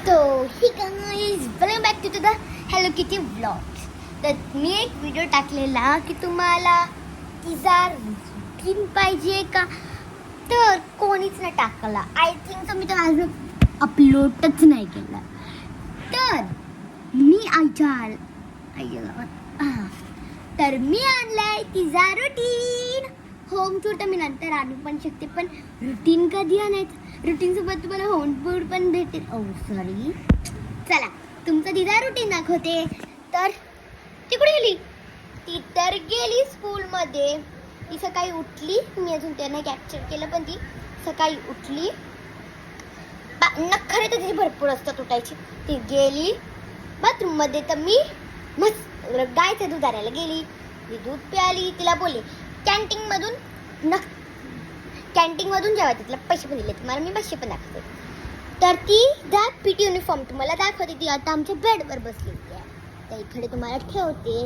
तो hi guys welcome back to the hello kitty vlogs. तर मी एक व्हिडिओ टाकलेला की तुम्हाला तिचा रुटीन पाहिजे का, तर कोणीच नाही टाकला. आय थिंक मी तर आज अपलोडच नाही केला. तर मी तर मी आणलाय तिचा रुटीन. होम टूर तर मी नंतर आणू पण शकते, पण रुटीन कधी आणायचं? रुटीन सोबत तुम्हाला होम टूर पण भेटेल. सॉरी, चला तुमचं तिचा रुटीन दाखवते. तर ती कुठे गेली? ती तर गेली स्कूलमध्ये. ती सकाळी उठली, मी अजून त्यांना कॅप्चर केलं, पण ती सकाळी उठली. नखरे तर तिची भरपूर असतात उठायची. ती गेली बाथरूममध्ये. तर मी मस्त गायचं दूध आणायला गेली. ती दूध प्याली. तिला बोलली कॅन्टीनमधून जेवायचं. तिला पैसे पण दिले. तुम्हाला मी पैसे पण दाखवते. तर ती जा पीटी युनिफॉर्म तुम्हाला दाखवते. ती आता आमच्या बेडवर बसलेली आहे. तर इकडे तुम्हाला ठेवते.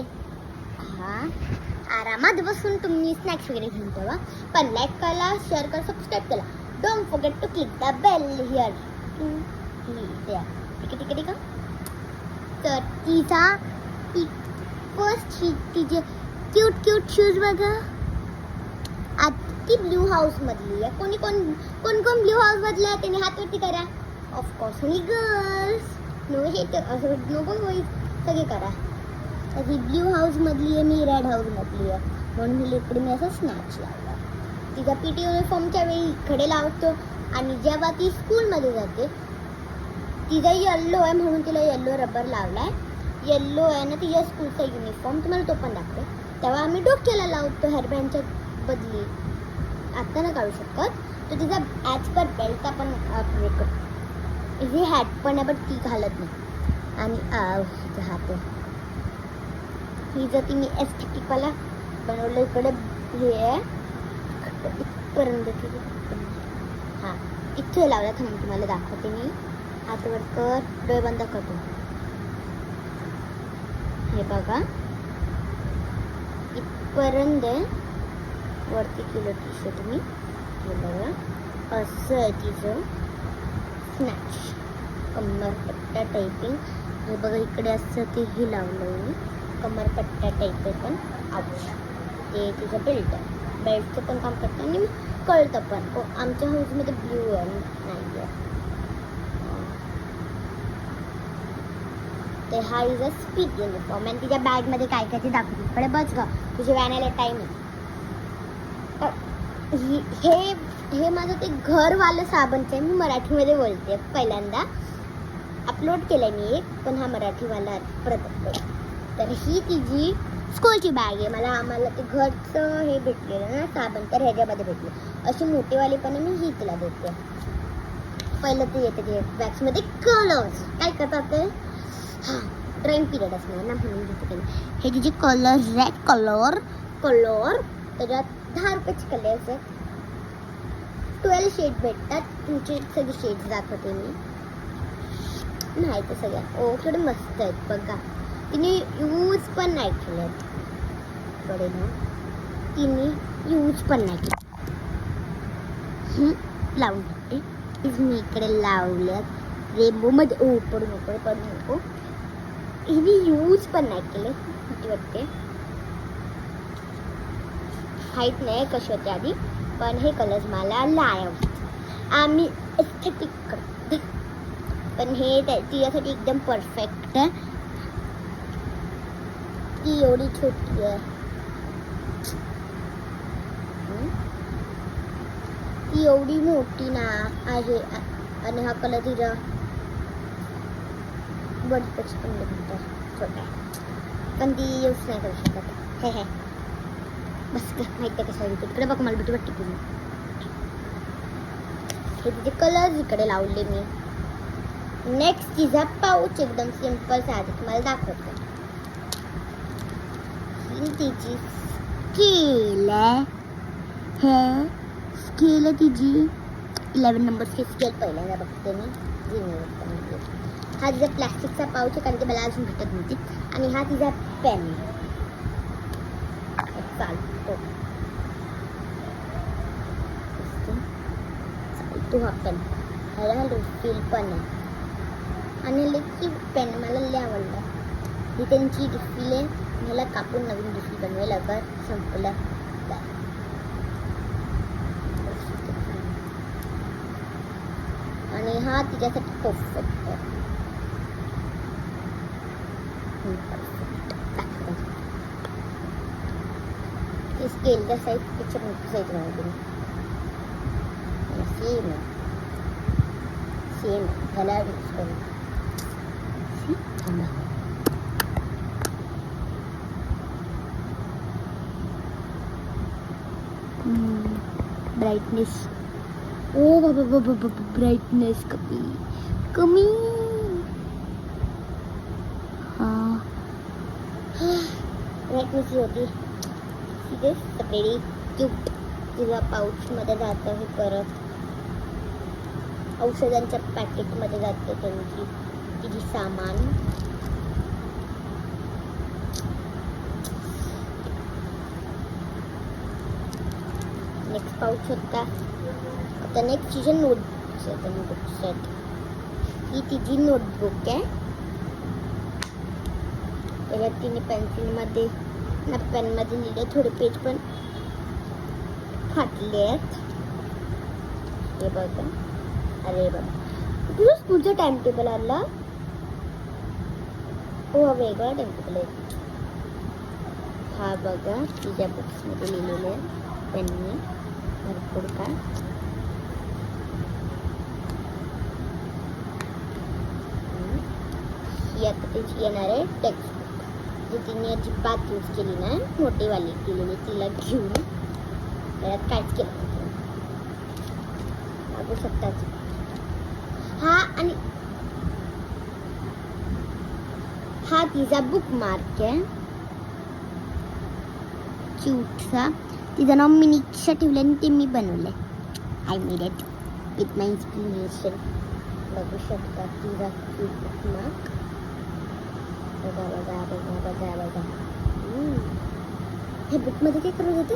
आरामात बसून तुम्ही स्नॅक्स वगैरे घेऊन ठेवा. पण लाईक करा, शेअर करा, सबस्क्राईब करा. Don't forget to click the bell here. ठीक आहे. तर तिचा फर्स्ट तिचे क्यूट शूज बघा. ती ब्ल्यू हाऊस मधली आहे. कोण ब्ल्यू हाऊस मधले आहे त्याने हात वरती करा. Of course only girls. नो हे असं नो बॉईज, सगळे करा. तर ही ब्ल्यू हाऊस मधली आहे, मी रेड हाऊस मधली आहे. म्हणून इकडे मी असं स्नॅच लावला. तिचा पीटी युनिफॉर्मच्या वेळी इकडे लावतो. आणि जेव्हा ती स्कूलमध्ये जाते, तिचा येल्लो आहे म्हणून तिला येल्लो रबर लावलाय. येल्लो आहे ना तिच्या स्कूलचा युनिफॉर्म, तुम्हाला तो पण दाखवते. तेव्हा आम्ही डोक्याला लावतो हेअरबँडच्या बदली. आता ना काढू शकत. तो तिचा ॲज पर बेल्ट आपण हे हॅट पण आहे, बट ती घालत नाही. आणि हिचा हात हिचं ती मी एस्थेटिकवाला बनवलं. इकडे हे आहे इथपर्यंत. हां, इथे लावला. थांब तुम्हाला दाखवते मी. हातवर कर, डोळे बंद करतो. हे बघा इथपर्यंत वरती केलं टी शर्ट मी. हे बघा असं आहे तिचं स्नॅच. कमरपट्टा टाईपिंग. हे बघा इकडे असं ते हे लावलं मी. कमरपट्टा टाईप आहे पण आऊच. ते तिचं बेल्ट आहे. बेल्टचं पण काम करतं आणि कळतं पण. आमच्या हाऊसमध्ये ब्ल्यू आहे नाही आहे. ते हा इज अ स्पीड युनिफॉर्म. आणि तिच्या बॅगमध्ये काय काय ते दाखवते. इकडे बस ग, तुझे व्हॅनला टाईम आहे. हे माझं ते घरवालं साबणचं आहे. मी मराठीमध्ये बोलते. पहिल्यांदा अपलोड केलं आहे मी एक, पण हा मराठीवाला परत. तर ही तिची स्कूलची बॅग आहे. आम्हाला ते घरचं हे भेटलेलं ना साबण, तर ह्याच्यामध्ये भेटले. अशी मोठीवाली पण मी ही तिला देते. पहिलं ते येते ते बॅग्समध्ये कलर्स. काय करतात ते? हां, ड्रॉइंग पिरियड असणार ना म्हणून घेते. हे तिचे कलर रेड कलर त्याच्यात 10 रुपयाचे कलर्स आहेत. 12 शेड भेटतात. तुमचे सगळे शेड्स दाखवते मी. नाही तर सगळ्या थोडे मस्त आहेत बघा. तिने यूज पण नाही केलेत. कडे ना तिने यूज पण नाही केलं. लावून टाकते. मी इकडे लावल्यात रेनबोमध्ये. पडू नको. हिने यूज पण नाही केले. किती वाटते माहीत नाही कशी होते आधी, पण हे कलर्स मला आवडतात. आम्ही एस्थेटिक करतो, पण हे तिच्यासाठी एकदम परफेक्ट आहे. ती एवढी छोटी आहे. ती एवढी मोठी ना आहे. आणि हा कलर तिचा बडीपेक्षा पण छोटा आहे, पण ती यूज नाही करू शकत. हे बस माहिती आहे कसं. तिकडे बघ मला भीती वाटते पूर्ण. हे तिचे कलर्स इकडे लावले मी. नेक्स्ट तिचा पाऊच एकदम सिम्पल साधी तुम्हाला दाखवते. ही तिची स्केल आहे. हे स्केल आहे तिची 11 नंबरची स्केल. पहिल्यांदा बघते मी. हा तिचा प्लॅस्टिकचा पाऊच आहे, कारण ते मला अजून भेटत नव्हती. आणि हा तिचा पेन चालतो. हा पेन ह्याला रिफिल पण आहे. ही त्यांची रिफिल आहे. मला कापून नवीन रिफिल बनवेल अगर संपलं तर. आणि हा तिच्यासाठी परफेक्ट आहे. स्केलच्या साईज पेक्षा मोठी साईज बनवते मी. सेम ह्याला मिक्स करू. ब्राईटनेस ओ बाबा बाबा बाबा ब्राईटनेस कमी हां ब्राईटनेस ही होती. तिथे सगळी क्यूट तिला पाऊचमध्ये जातं हे परत औषधांच्या पॅकेटमध्ये जाते त्यांची तिची सामान. नेक्स्ट पाऊच होता. आता नेक्स्ट तिचे नोटबुक्स आहेत. नोटबुक्स आहेत. ही तिची नोटबुक आहे. त्याच्यात तिने पेन्सिलमध्ये ना पेनमध्ये लिहिले. थोडे पेज पण फाटले आहेत. हे बघा. अरे बाबा तुझं स्कूलचा टाइम टेबल आला. हो हा वेगळा टाइम टेबल आहे. हा बघा तिच्या बुक्समध्ये लिहिलेले आहे पेनने भरपूर काय. ही आता तिची येणार आहे टेक्स्ट जी तिने अजिबात यूज केली नाही. मोठीवाली केलेली तिला घेऊन त्यात काहीच केलं नाही. बघू शकताच. हा आणि हा तिचा बुक मार्क आहे क्यूटचा. तिचं नाव मी निक्षा ठेवलं आणि ते मी बनवलंय. I made it with my inspiration. बघू शकता तिचा क्यूट बुक मार्क. बघा बघा बघा बघा बघा. हे बुकमध्ये काय करत होते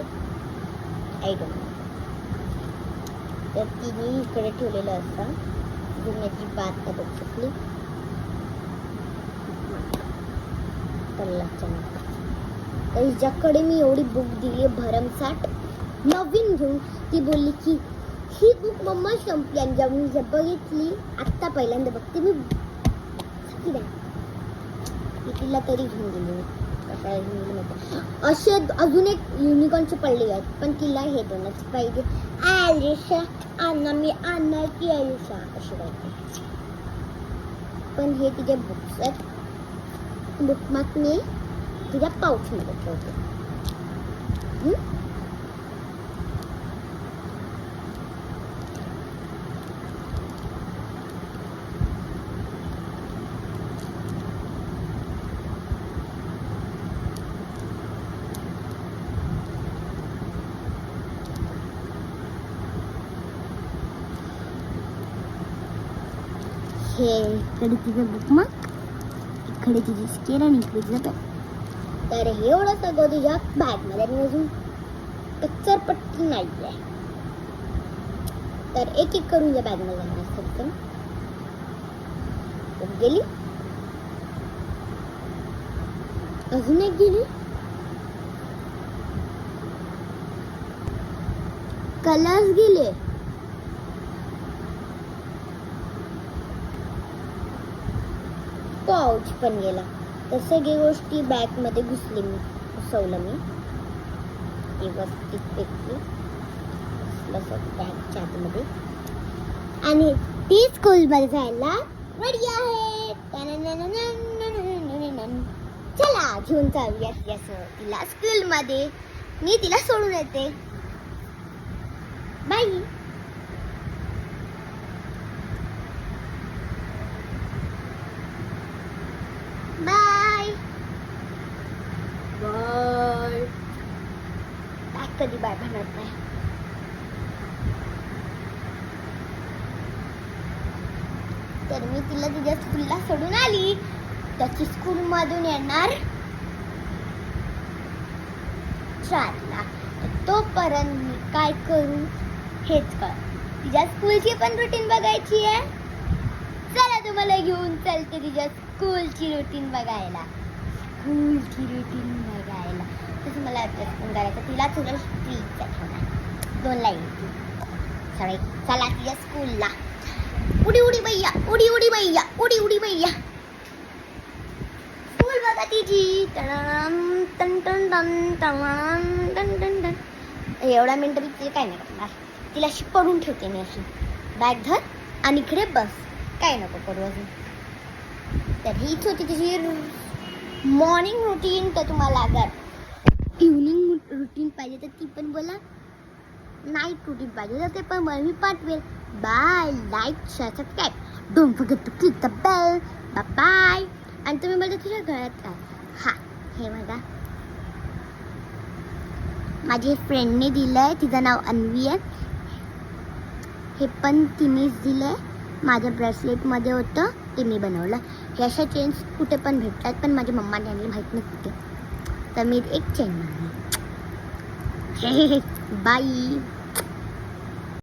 आय डोंट नो. तर तिने इकडे ठेवलेलं असतं. दुनियाची बात का बघू शकली. तर हिच्याकडे मी एवढी बुक दिली भरमसाठ नवीन घेऊन. ती बोलली की ही बुक मम्मा संपली. आणि जेव्हा मी बघितली आत्ता पहिल्यांदा बघते मी तिला तरी घेऊन गेली. असे अजून एक युनिकॉर्नचे पडले आहेत पण तिला हे दोनच पाहिजे. आयुष्या आणा मी आणणार की आयुष्या अशी पाहिजे. पण हे तिचे बुक्स आहेत. बुकमार्क मी तिच्या पाऊचमध्ये ठेवते. हे इकडे तिचं बुकमार्क, इकडे तिची स्केल आणि इकडे तिचं पेन. तर हे एवढं सगळं तुझ्या बॅगमध्ये आणि अजून कच्चरपट्टी नाही आहे. तर एक एक करून तुझ्या बॅगमध्ये जाणार सगळं. गेली अजून एक गेली. कलर्स गेले. पाऊच पण गेला. तर सगळी गोष्टी बॅग मध्ये घुसवलं मी व्यवस्थित पैकी बॅगच्या आतमध्ये. आणि ती स्कूल मध्ये जायला रेडी आहे. चला घेऊन जाऊया तिला स्कूल मध्ये. मी तिला सोडून येते. बाय. Bye bye. बॅग कधी बाय म्हणत नाही. तर मी तिला तिच्या स्कूलला सोडून आली. त्याची स्कूल मधून येणार 4ला. तोपर्यंत मी काय करू हेच कळ. तिच्या स्कूलची पण रुटीन बघायची आहे. चला तुम्हाला घेऊन चलते तिच्या स्कूलची रुटीन बघायला. स्कूलची रुटीन बघायला. तसं मला अभ्यास पण करायचं. तिला थोडं स्ट्रीट ठेवणार. 2 लाईन सॉरी. चला तिच्या स्कूलला. उडी उडी मैया, उडी उडी मैया, उडी उडी मैया. स्कूल बघा तिची. टन टन टन टन टन टन टन टन. एवढा मिनटं मी तिला काय नाही करणार. तिला अशी पडून ठेवते मी अशी. बॅग धर आणि इकडे बस. काय नको करू अजून. तर हीच होती तिची मॉर्निंग रुटीन. तर तुम्हाला अगर इव्हनिंग रुटीन पाहिजे तर ती पण बोला. नाईट रुटीन पाहिजे तर ते पण मला मी पाठवेल. Bye. Like share subscribe. Don't forget to click the bell. Bye bye. आणि तुम्ही बोलता तुझ्या घरात काय. हा हे बघा माझी फ्रेंडने दिलं आहे. तिचं नाव अन्वी आहे. हे पण तिनेच दिलं आहे. माझ्या ब्रेसलेटमध्ये होतं ते मी बनवलं. हे अशा चेन्स कुठे पण भेटतात पण माझ्या मम्माने आणली माहीत नाही कुठे. तर मी एक चेन बनवली. बाय.